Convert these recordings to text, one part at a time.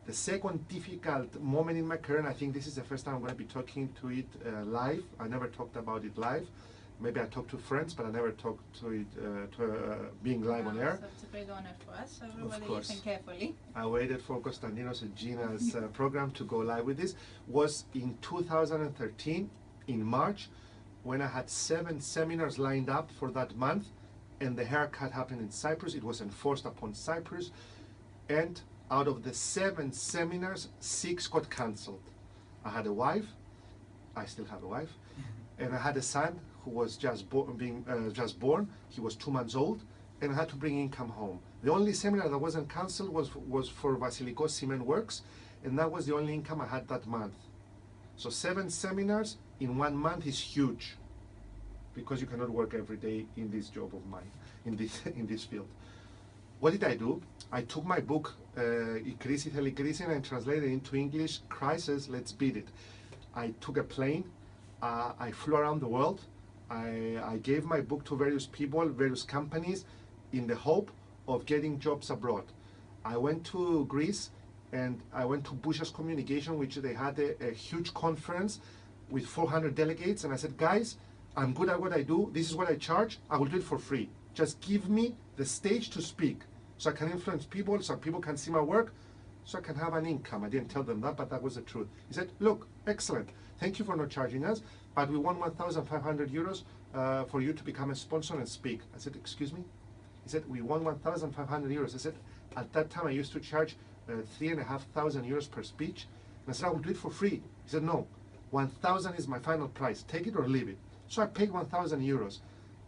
The second difficult moment in my career, and I think this is the first time I'm going to be talking to it live. I never talked about it live. Maybe I talked to friends, but I never talked to it being live on air. So it's a great honor for us, so everybody listen carefully. I waited for Konstantinos and Gina's program to go live with this. Was in 2013, in March, when I had 7 seminars lined up for that month, and the haircut happened in Cyprus. It was enforced upon Cyprus, and out of the 7 seminars, 6 got cancelled. I had a wife, I still have a wife, and I had a son who was just born. He was 2 months old, and I had to bring income home. The only seminar that wasn't cancelled was for Vasilikos Cement Works, and that was the only income I had that month. So 7 seminars in 1 month is huge, because you cannot work every day in this job of mine, in this field. What did I do? I took my book, "Η κρίση θέλει κρίση," and I translated it into English, "Crisis, Let's Beat It." I took a plane, I flew around the world, I gave my book to various people, various companies, in the hope of getting jobs abroad. I went to Greece, and I went to Bushas Communication, which they had a huge conference with 400 delegates, and I said, guys, I'm good at what I do, this is what I charge, I will do it for free. Just give me the stage to speak, so I can influence people, so people can see my work, so I can have an income. I didn't tell them that, but that was the truth. He said, look, excellent, thank you for not charging us, but we want 1,500 euros for you to become a sponsor and speak. I said, excuse me? He said, we want 1,500 euros. I said, at that time I used to charge 3,500 euros per speech, and I said, I will do it for free. He said, no, 1,000 is my final price, take it or leave it. So I paid 1,000 euros,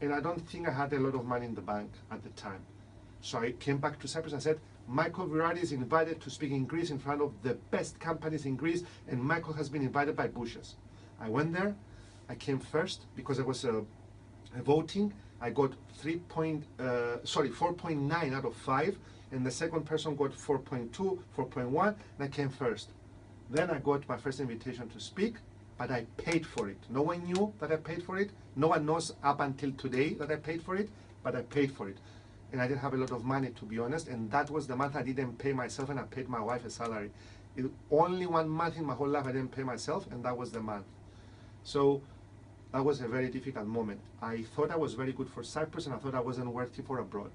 and I don't think I had a lot of money in the bank at the time. So I came back to Cyprus and said, Michael Virardi is invited to speak in Greece in front of the best companies in Greece, and Michael has been invited by Bushas. I went there, I came first because I was voting. I got 4.9 out of 5, and the second person got 4.2, 4.1, and I came first. Then I got my first invitation to speak, but I paid for it. No one knew that I paid for it. No one knows up until today that I paid for it, but I paid for it. And I didn't have a lot of money, to be honest, and that was the month I didn't pay myself, and I paid my wife a salary. Only 1 month in my whole life I didn't pay myself, and that was the month. So that was a very difficult moment. I thought I was very good for Cyprus, and I thought I wasn't worthy for abroad.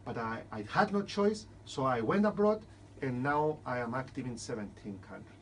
But I had no choice, so I went abroad, and now I am active in 17 countries.